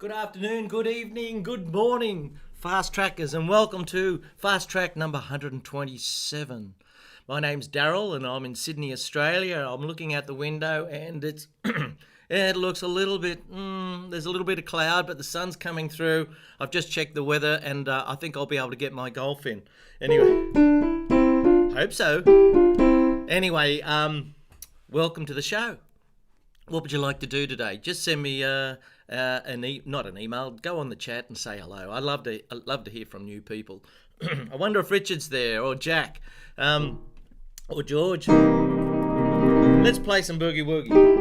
Good afternoon, good evening, good morning, Fast Trackers, and welcome to Fast Track number 127. My name's Daryl, and I'm in Sydney, Australia. I'm looking out the window, and it looks a little bit. There's a little bit of cloud, but the sun's coming through. I've just checked the weather, and I think I'll be able to get my golf in. Anyway, hope so. Anyway, welcome to the show. What would you like to do today? Just send me not an email. Go on the chat and say hello. I love to hear from new people. I wonder if Richard's there or Jack or George. Let's play some boogie woogie.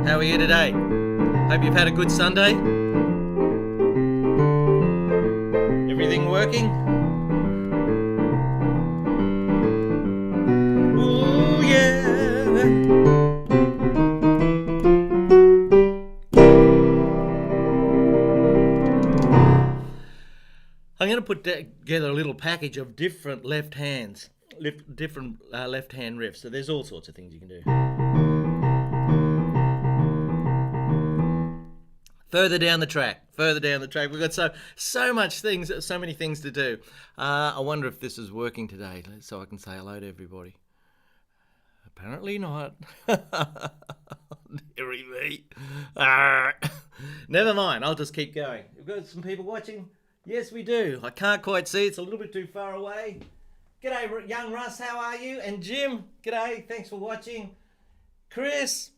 How are you today? Hope you've had a good Sunday. Everything working? Ooh, yeah. I'm going to put together a little package of different left-hand riffs. So there's all sorts of things you can do. Further down the track. We've got so many things to do. I wonder if this is working today, so I can say hello to everybody. Apparently not. Deary me. Never mind. I'll just keep going. We've got some people watching. Yes, we do. I can't quite see. It's a little bit too far away. G'day, young Russ. How are you? And Jim. G'day. Thanks for watching. Chris.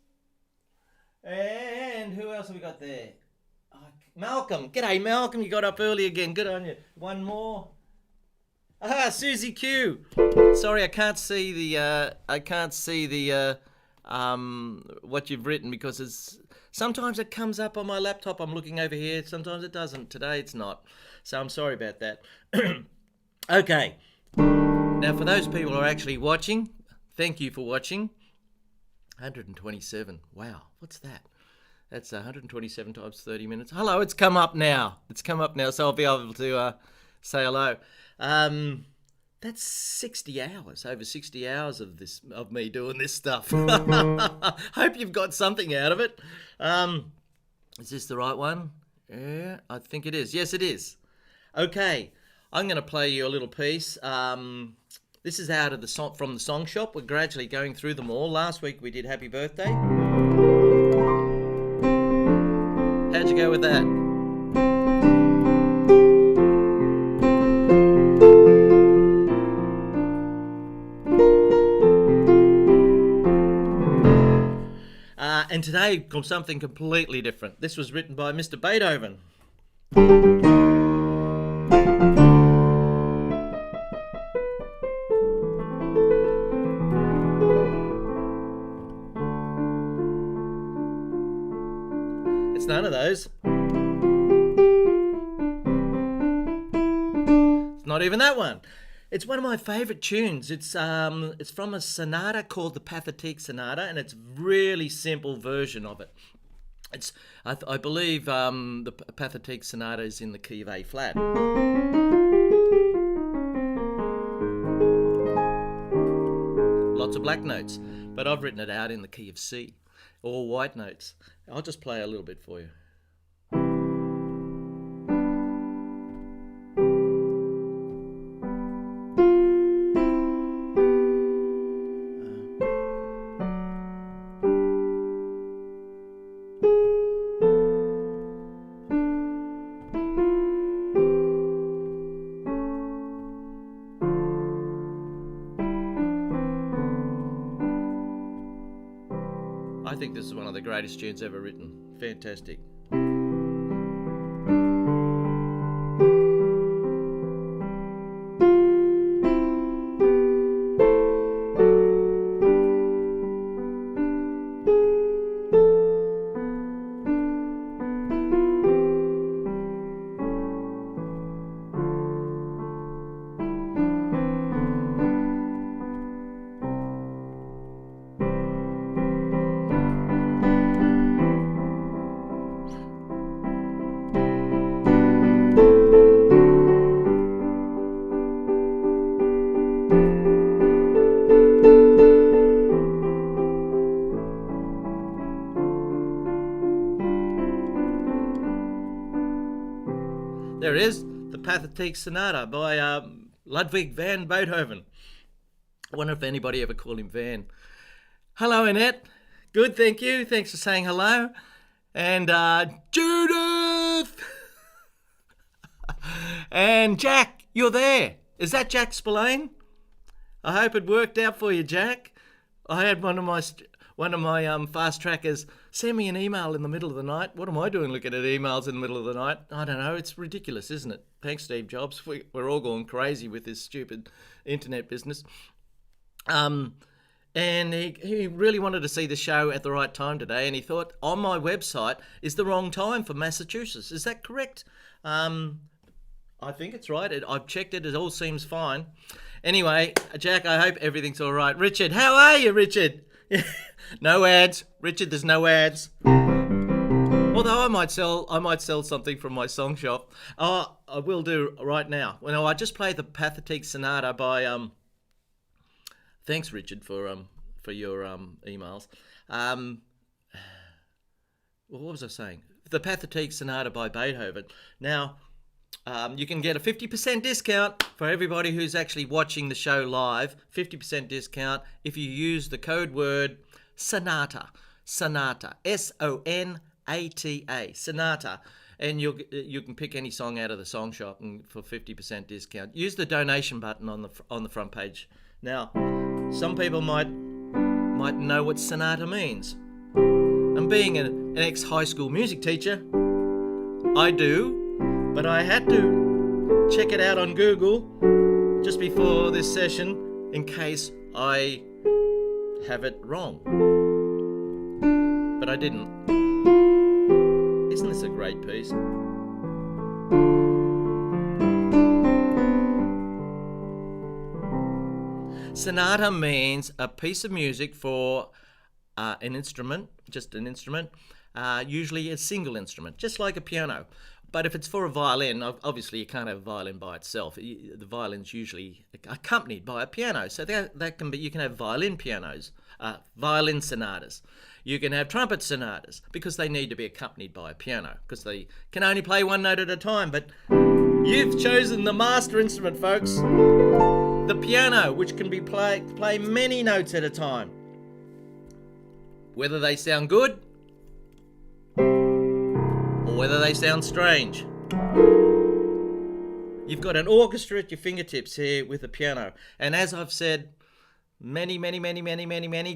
And who else have we got there? Malcolm. G'day, Malcolm. You got up early again. Good on you. One more. Susie Q. Sorry, I can't see the what you've written because sometimes it comes up on my laptop. I'm looking over here. Sometimes it doesn't. Today it's not. So I'm sorry about that. Okay. Now, for those people who are actually watching, thank you for watching. 127. Wow. What's that? That's 127 times 30 minutes. Hello, it's come up now. So I'll be able to say hello. That's 60 hours, over 60 hours of me doing this stuff. Hope you've got something out of it. Is this the right one? Yeah, I think it is. Yes, it is. Okay, I'm going to play you a little piece. This is out of from the song shop. We're gradually going through them all. Last week we did Happy Birthday. How'd you go with that? And today comes something completely different. This was written by Mr. Beethoven. It's none of those. It's not even that one. It's one of my favourite tunes. It's from a sonata called the Pathetique Sonata, and it's a really simple version of it. I believe the Pathetique Sonata is in the key of A flat. Lots of black notes, but I've written it out in the key of C, all white notes. I'll just play a little bit for you. I think this is one of the greatest tunes ever written. Fantastic. There it is, the Pathetique Sonata by Ludwig van Beethoven. I wonder if anybody ever called him Van. Hello, Annette. Good, thank you. Thanks for saying hello. And Judith! And Jack, you're there. Is that Jack Spillane? I hope it worked out for you, Jack. I had one of my fast trackers send me an email in the middle of the night. What am I doing looking at emails in the middle of the night? I don't know. It's ridiculous, isn't it? Thanks, Steve Jobs. We're all going crazy with this stupid internet business. And he really wanted to see the show at the right time today, and he thought on my website is the wrong time for Massachusetts. Is that correct? I think it's right. I've checked it. It all seems fine. Anyway, Jack, I hope everything's all right. Richard, how are you, Richard? No ads. Richard, there's no ads. Although I might sell something from my song shop. Oh, I will do right now. Well, I just played the Pathetique Sonata by Thanks, Richard, for your emails. What was I saying? The Pathetique Sonata by Beethoven. Now, you can get a 50% discount for everybody who's actually watching the show live. 50% discount if you use the code word sonata. Sonata. S-O-N-A-T-A. Sonata. And you can pick any song out of the song shop and for 50% discount. Use the donation button on the front page. Now, some people might know what sonata means. And being an ex-high school music teacher, I do. But I had to check it out on Google just before this session in case I have it wrong. But I didn't. Isn't this a great piece? Sonata means a piece of music for an instrument, just an instrument, usually a single instrument, just like a piano. But if it's for a violin, obviously you can't have a violin by itself. The violin's usually accompanied by a piano. So that can be, you can have violin pianos, violin sonatas. You can have trumpet sonatas because they need to be accompanied by a piano because they can only play one note at a time. But you've chosen the master instrument, folks. The piano, which can be play many notes at a time. Whether they sound good or whether they sound strange. You've got an orchestra at your fingertips here with a piano. And as I've said many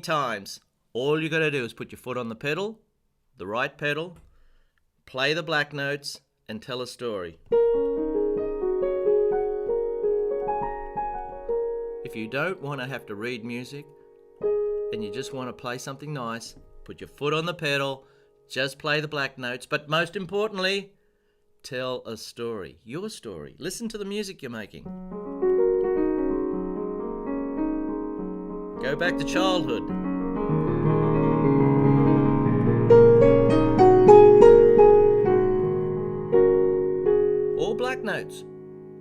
times, all you got to do is put your foot on the pedal, the right pedal, play the black notes, and tell a story. If you don't want to have to read music and you just want to play something nice, put your foot on the pedal, just play the black notes, but most importantly, tell a story, your story. Listen to the music you're making. Go back to childhood. All black notes.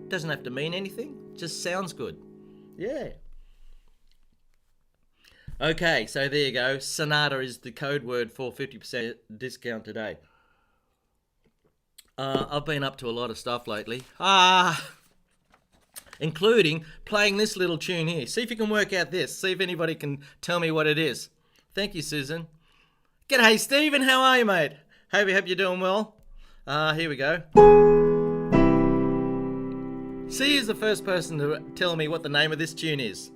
Doesn't have to mean anything, just sounds good. Yeah. Okay, so there you go. Sonata is the code word for 50% discount today. I've been up to a lot of stuff lately. Including playing this little tune here. See if you can work out this. See if anybody can tell me what it is. Thank you, Susan. G'day, Stephen. How are you, mate? Hope you're doing well. Here we go. C is the first person to tell me what the name of this tune is.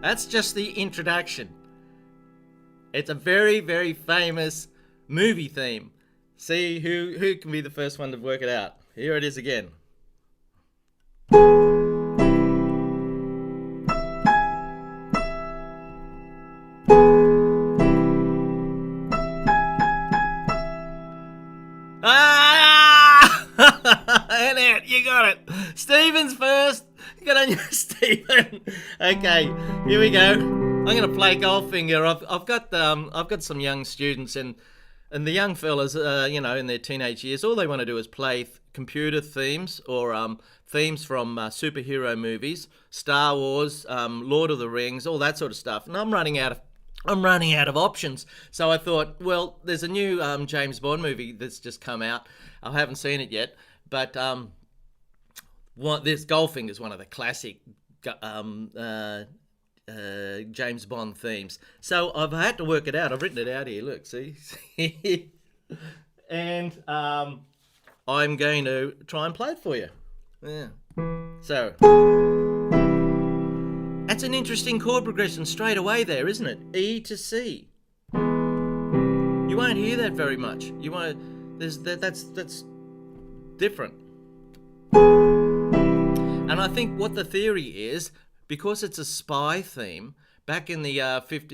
That's just the introduction. It's a very, very famous movie theme. See who can be the first one to work it out. Here it is again. Annette, you got it. Stephen's first. Good on you, Stephen. Okay, here we go. I'm going to play Goldfinger. I've got some young students, and And the young fellas, in their teenage years, all they want to do is play computer themes or themes from superhero movies, Star Wars, Lord of the Rings, all that sort of stuff. And I'm running out of options. So I thought, well, there's a new James Bond movie that's just come out. I haven't seen it yet, but this Goldfinger is one of the classic James Bond themes. So I've had to work it out. I've written it out here. Look, see? And I'm going to try and play it for you. Yeah. So that's an interesting chord progression straight away there, isn't it? E to C. You won't hear that very much. You won't. That's different. And I think what the theory is, because it's a spy theme, back in the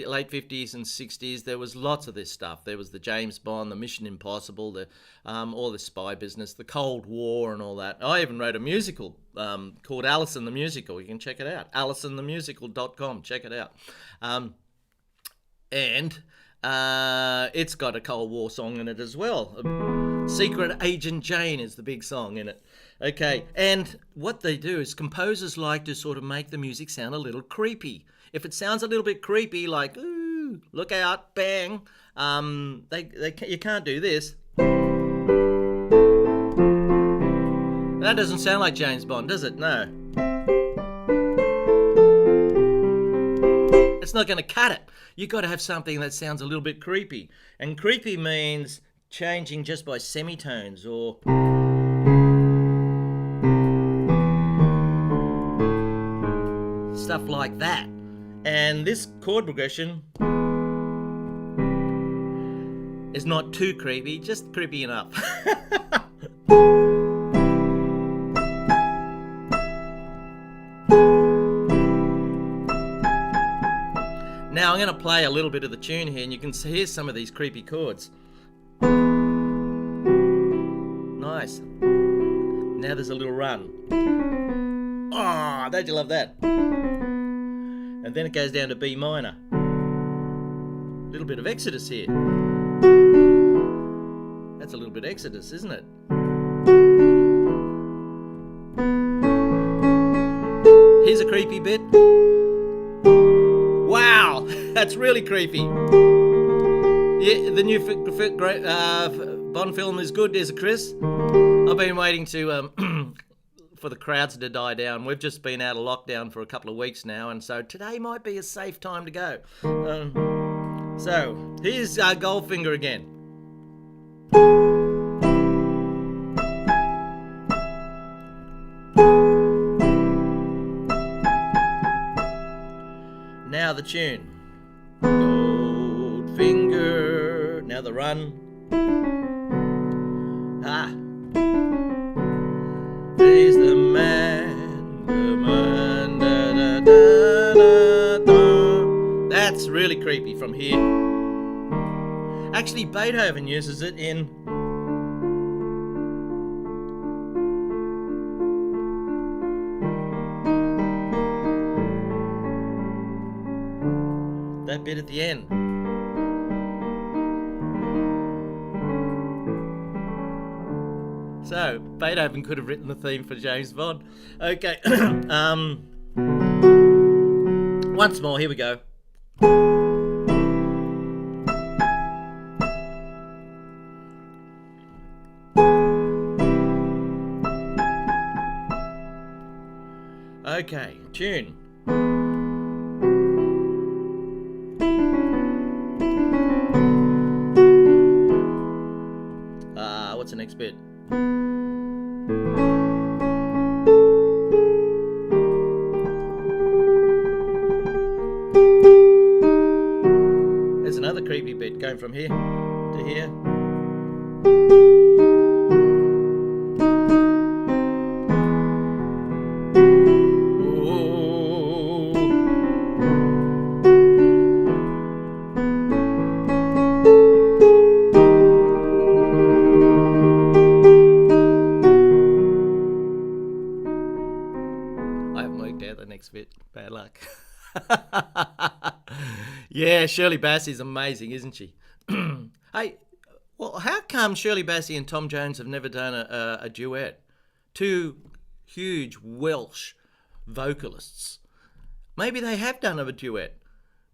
late 50s and 60s, there was lots of this stuff. There was the James Bond, the Mission Impossible, all the spy business, the Cold War and all that. I even wrote a musical called Alison the Musical. You can check it out, AlisonTheMusical.com. Check it out. And it's got a Cold War song in it as well. Secret Agent Jane is the big song in it. Okay, and what they do is composers like to sort of make the music sound a little creepy. If it sounds a little bit creepy, like, ooh, look out, bang, you can't do this. That doesn't sound like James Bond, does it? No. It's not going to cut it. You've got to have something that sounds a little bit creepy. And creepy means changing just by semitones or... stuff like that. And this chord progression is not too creepy, just creepy enough. Now I'm going to play a little bit of the tune here, and you can hear some of these creepy chords. Nice. Now there's a little run. Oh, don't you love that? And then it goes down to B minor. A little bit of Exodus here. That's a little bit Exodus, isn't it? Here's a creepy bit. Wow, that's really creepy. Yeah, the new Bond film is good. There's a Chris. I've been waiting to for the crowds to die down. We've just been out of lockdown for a couple of weeks now, and so today might be a safe time to go. So here's Goldfinger again. Now the tune. Goldfinger. Now the run. He's the man, da, da, da, da, da. That's really creepy from here. Actually, Beethoven uses it in that bit at the end. So, Beethoven could have written the theme for James Bond. Okay. Once more, here we go. Okay, tune. What's the next bit? There's another creepy bit going from here to here. Bit bad luck. Yeah, Shirley Bassey's amazing, isn't she? Hey, Well, how come Shirley Bassey and Tom Jones have never done a duet? Two huge Welsh vocalists. Maybe they have done a duet.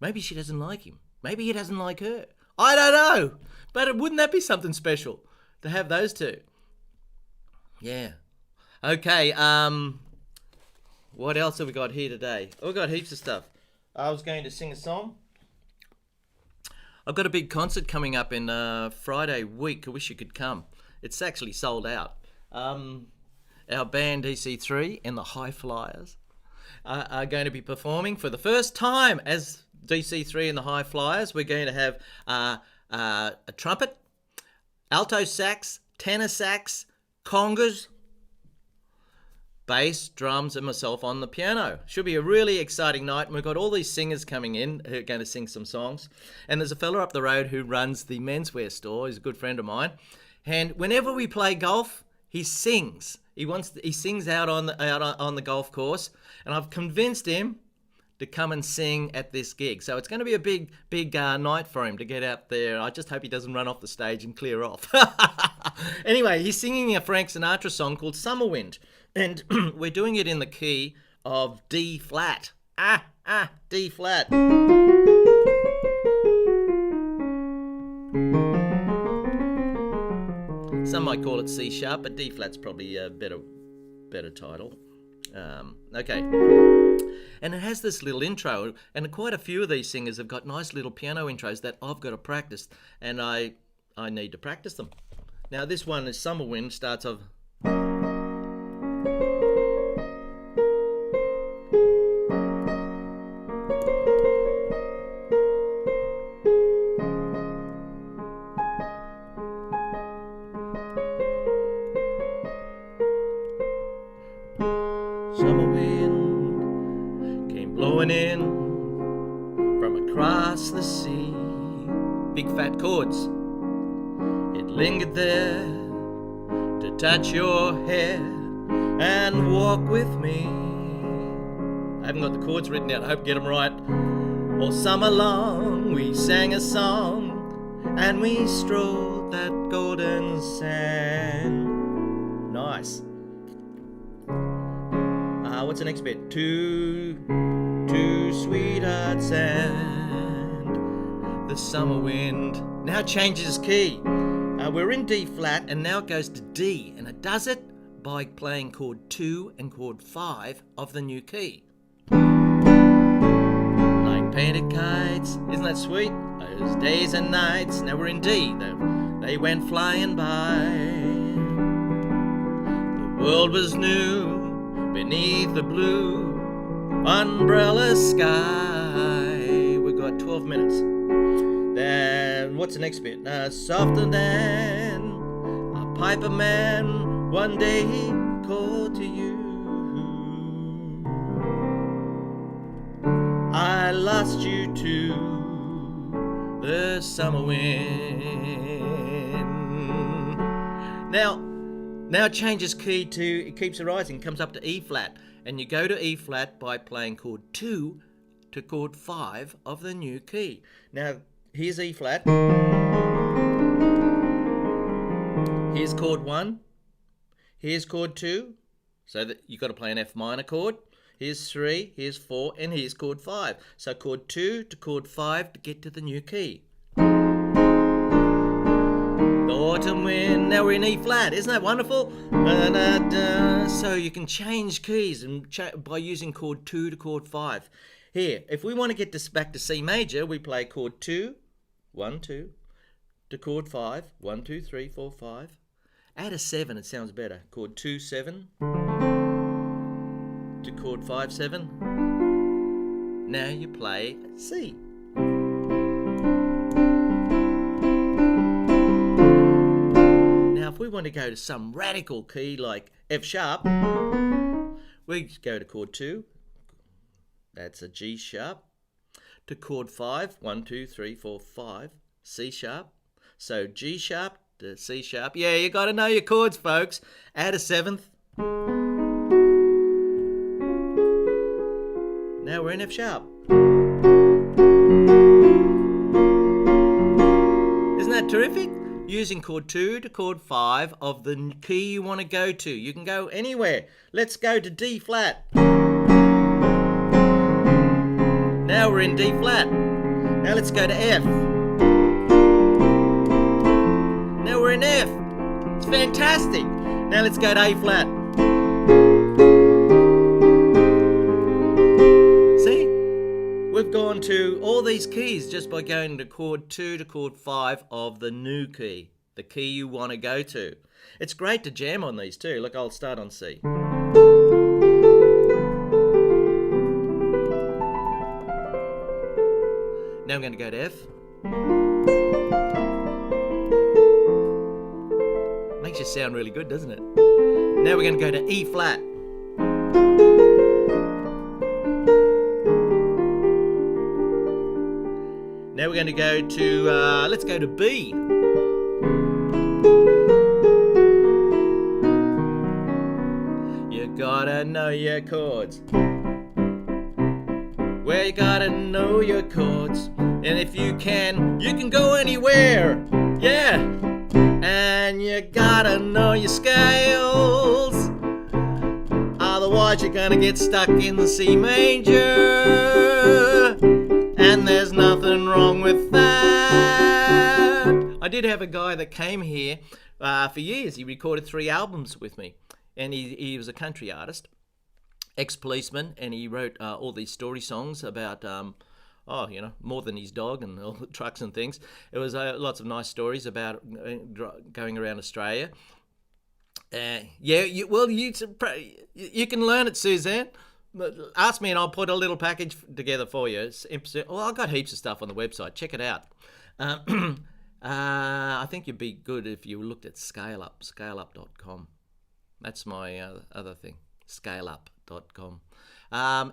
Maybe she doesn't like him. Maybe he doesn't like her. I don't know. But wouldn't that be something special to have those two? Yeah. Okay, what else have we got here today? We've got heaps of stuff. I was going to sing a song. I've got a big concert coming up in Friday week. I wish you could come. It's actually sold out. Our band DC3 and the High Flyers are going to be performing for the first time as DC3 and the High Flyers. We're going to have a trumpet, alto sax, tenor sax, congas, bass, drums, and myself on the piano. Should be a really exciting night. And we've got all these singers coming in who are going to sing some songs. And there's a fella up the road who runs the menswear store. He's a good friend of mine. And whenever we play golf, he sings. He sings out on the golf course. And I've convinced him to come and sing at this gig. So it's going to be a big night for him to get out there. I just hope he doesn't run off the stage and clear off. Anyway, he's singing a Frank Sinatra song called Summer Wind. And we're doing it in the key of D flat. D flat. Some might call it C sharp, but D flat's probably a better title. Okay. And it has this little intro, and quite a few of these singers have got nice little piano intros that I've got to practice, and I need to practice them. Now this one is Summer Wind, starts off. Summer wind came blowing in from across the sea. Big fat chords. It lingered there to touch your hair and walk with me. I haven't got the chords written down. I hope I get them right. All summer long we sang a song and we strolled that golden sand. Nice. What's the next bit? Two sweethearts and the summer wind. Now it changes key. We're in D flat and now it goes to D, and it does it by playing chord 2 and chord 5 of the new key. Like painted kites, isn't that sweet? Those days and nights. Now we're in D. They went flying by. The world was new beneath the blue umbrella sky. We've got 12 minutes. Then what's the next bit? Softer than a piper man, one day he called to you. I lost you to the summer wind. Now it changes key to, it keeps rising, comes up to E flat. And you go to E flat by playing chord 2 to chord 5 of the new key. Now, here's E flat. Here's chord 1. Here's chord 2. So that you've got to play an F minor chord. Here's 3, here's 4, and here's chord 5. So chord 2 to chord 5 to get to the new key. The autumn wind, now we're in E flat, isn't that wonderful? So you can change keys and by using chord 2 to chord 5. Here, if we want to get this back to C major, we play chord 2, 1, 2, to chord 5, 1, 2, 3, 4, 5. Add a 7, it sounds better. Chord 2, 7, to chord 5, 7. Now you play C. If we want to go to some radical key like F sharp, we go to chord 2, that's a G sharp, to chord 5, 1, 2, 3, 4, 5, C sharp, so G sharp to C sharp. Yeah, you got to know your chords, folks. Add a 7th. Now we're in F sharp. Isn't that terrific? using chord 2 to chord 5 of the key you want to go to. You can go anywhere. Let's go to D flat. Now we're in D flat. Now let's go to F. Now we're in F. It's fantastic. Now let's go to A flat. See? We've gone to all these keys just by going to chord 2 to chord 5 of the new key, the key you want to go to. It's great to jam on these too. Look, I'll start on C. Now I'm going to go to F. Makes you sound really good, doesn't it? Now we're going to go to E flat. Now we're going to go to, let's go to B. You gotta know your chords. Well, you gotta know your chords. And if you can go anywhere. Yeah. And you gotta know your scales. Otherwise you're gonna get stuck in the C major. And there's nothing wrong with that. I did have a guy that came here for years. He recorded 3 albums with me. And he was a country artist, ex-policeman, and he wrote all these story songs about, more than his dog and all the trucks and things. It was lots of nice stories about going around Australia. You can learn it, Suzanne. Ask me and I'll put a little package together for you. Well, I've got heaps of stuff on the website. Check it out. I think you'd be good if you looked at scaleup.com. That's my other thing, scaleup.com.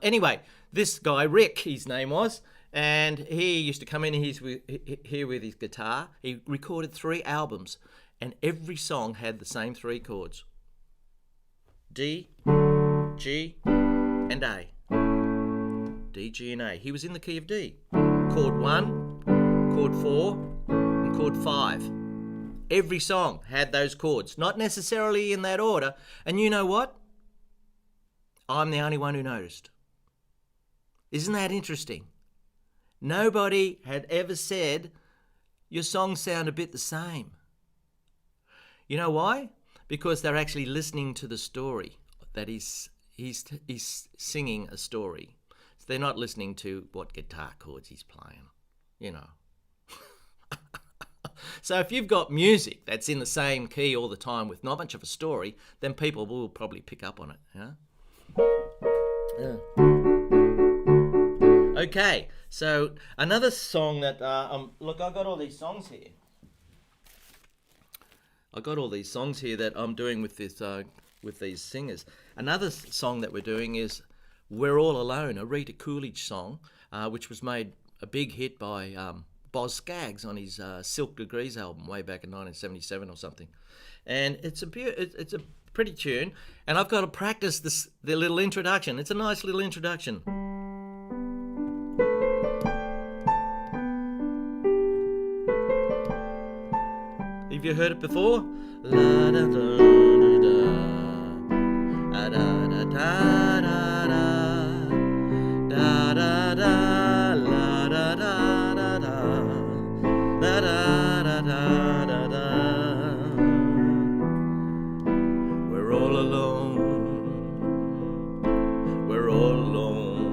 Anyway, this guy, Rick, his name was, and he used to come in here with his guitar. He recorded 3 albums, and every song had the same 3 chords. D, G, and A. D, G, and A. He was in the key of D. Chord 1, chord 4, and chord 5. Every song had those chords, not necessarily in that order. And you know what? I'm the only one who noticed. Isn't that interesting? Nobody had ever said your songs sound a bit the same. You know why? Because they're actually listening to the story. That he's singing a story. So they're not listening to what guitar chords he's playing, you know. So if you've got music that's in the same key all the time with not much of a story, then people will probably pick up on it. Yeah. Okay, so another song that, look, I've got all these songs here. I've got all these songs here that I'm doing with this, with these singers. Another song that we're doing is We're All Alone, a Rita Coolidge song, which was made a big hit by Boz Scaggs on his Silk Degrees album way back in 1977 or something. And it's a pretty tune, and I've got to practice the little introduction. It's a nice little introduction. Have you heard it before? La da da da da da da da da da la da da da da da da da da da. We're all alone. We're all alone.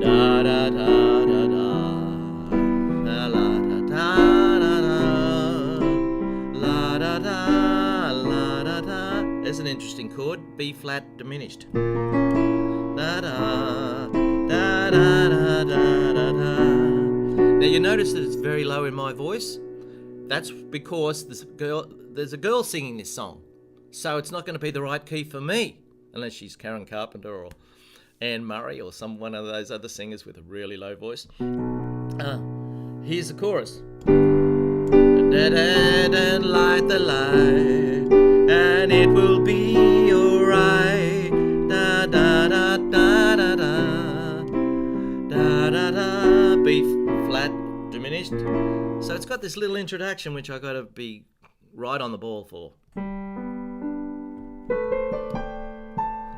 Da da da da da. La da da da da. La da da la da da. There's an interesting chord. B flat diminished. Da da da da da da da. Now you notice that it's very low in my voice. That's because there's a girl singing this song, so it's not going to be the right key for me, unless she's Karen Carpenter or Anne Murray or one of those other singers with a really low voice. Here's the chorus. And light the light, and it will be alright. Da da da da da da da da da. B flat diminished. got this little introduction which I got to be right on the ball for.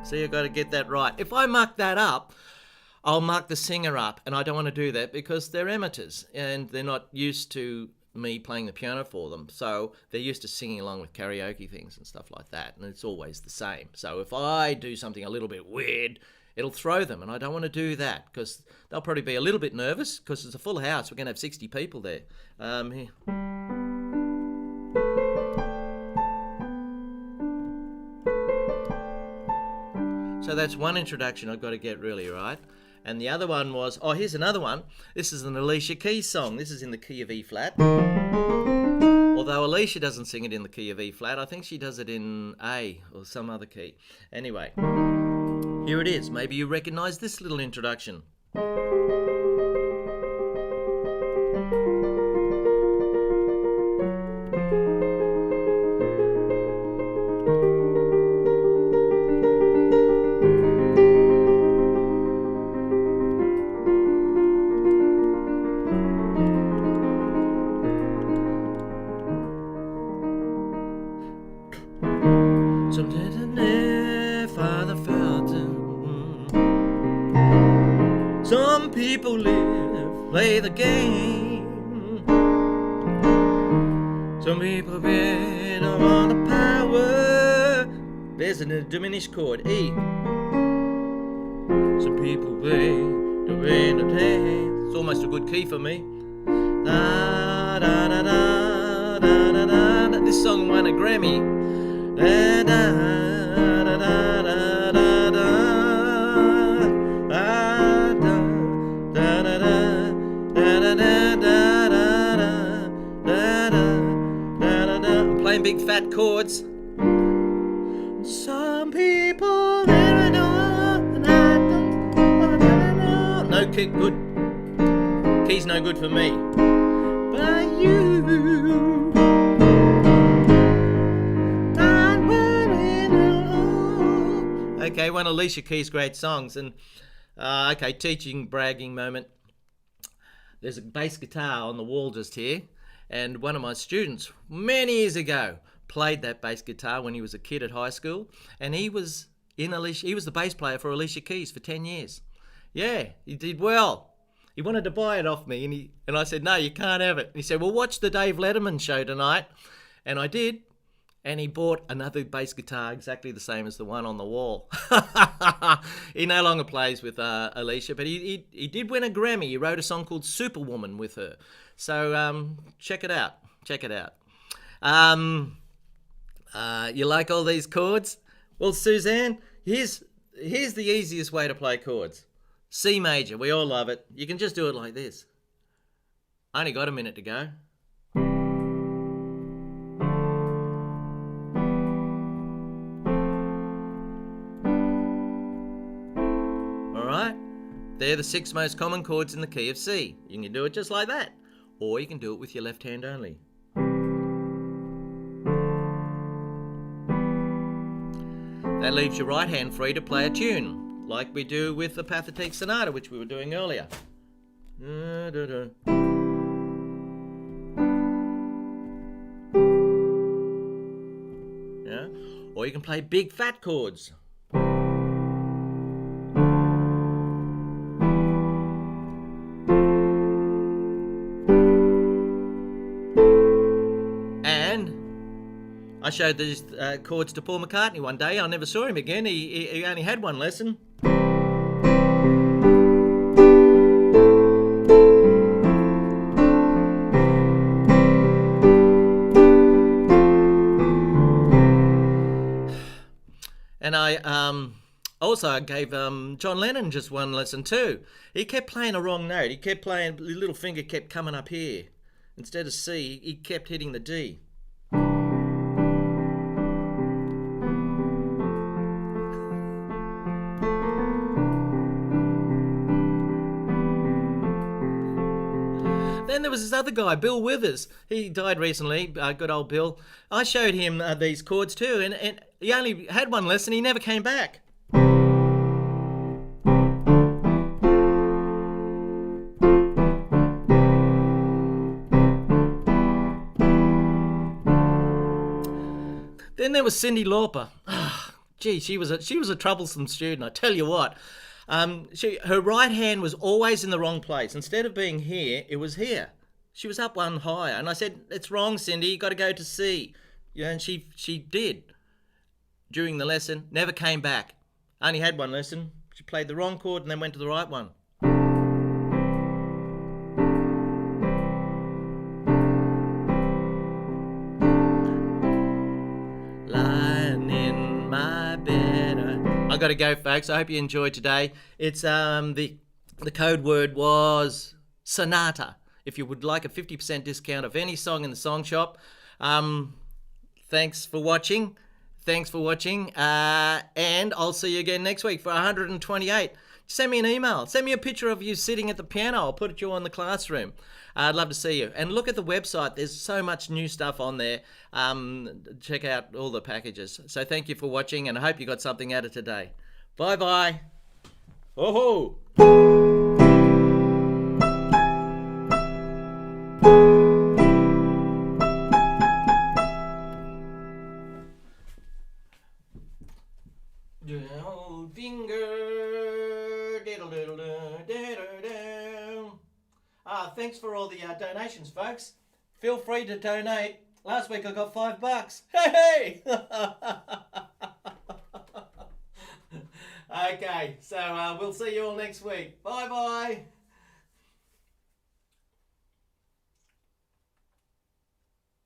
So you've got to get that right. If I muck that up, I'll muck the singer up, and I don't want to do that because they're amateurs and they're not used to me playing the piano for them. So they're used to singing along with karaoke things and stuff like that, and it's always the same. So if I do something a little bit weird, it'll throw them, and I don't want to do that because they'll probably be a little bit nervous because it's a full house. We're going to have 60 people there. Here. So that's one introduction I've got to get really right. And the other one was, here's another one. This is an Alicia Keys song. This is in the key of E flat. Although Alicia doesn't sing it in the key of E flat, I think she does it in A or some other key. Anyway, here it is. Maybe you recognise this little introduction. Some people live, play the game. Some people been on the power. There's a diminished chord, E. Some people play the rain of day. It's almost a good key for me. Da, da, da, da, da, da, da. This song won a Grammy. Da, da, da, da, da, da, da. I'm playing big fat chords. Some people never know, and I don't. No kick good. Key's no good for me. But you. Okay, one of Alicia Keys' great songs, and okay, teaching bragging moment. There's a bass guitar on the wall just here, and one of my students many years ago played that bass guitar when he was a kid at high school, and he was the bass player for Alicia Keys for 10 years. Yeah, he did well. He wanted to buy it off me, and I said, no, you can't have it. And he said, well, watch the Dave Letterman show tonight, and I did. And he bought another bass guitar exactly the same as the one on the wall. He no longer plays with Alicia, but he did win a Grammy. He wrote a song called Superwoman with her. So check it out. Check it out. You like all these chords? Well, Suzanne, here's the easiest way to play chords. C major, we all love it. You can just do it like this. I only got a minute to go. They're the 6 most common chords in the key of C. You can do it just like that, or you can do it with your left hand only. That leaves your right hand free to play a tune, like we do with the Pathetique sonata, which we were doing earlier. Yeah? Or you can play big fat chords. I showed these chords to Paul McCartney one day. I never saw him again. He only had one lesson. And I also gave John Lennon just one lesson too. He kept playing a wrong note. He kept playing, his little finger kept coming up here. Instead of C, he kept hitting the D. Then there was this other guy, Bill Withers. He died recently, good old Bill. I showed him these chords too, and he only had one lesson. He never came back. Then there was Cyndi Lauper. Gee, she was a troublesome student. I tell you what. Her right hand was always in the wrong place. Instead of being here, it was here. She was up one higher, and I said, "It's wrong, Cindy. You got to go to C." Yeah, and she did. During the lesson, never came back. Only had one lesson. She played the wrong chord and then went to the right one. Lying in my bed. I got to go, folks. I hope you enjoyed today. It's the code word was sonata. If you would like a 50% discount of any song in the song shop, thanks for watching. And I'll see you again next week for 128. Send me an email. Send me a picture of you sitting at the piano. I'll put you on the classroom. I'd love to see you. And look at the website. There's so much new stuff on there. Check out all the packages. So thank you for watching, and I hope you got something out of today. Bye-bye. Oh-ho! Finger, diddle diddle diddle diddle. Thanks for all the donations, folks. Feel free to donate. Last week I got $5. Hey! Okay, so we'll see you all next week. Bye bye.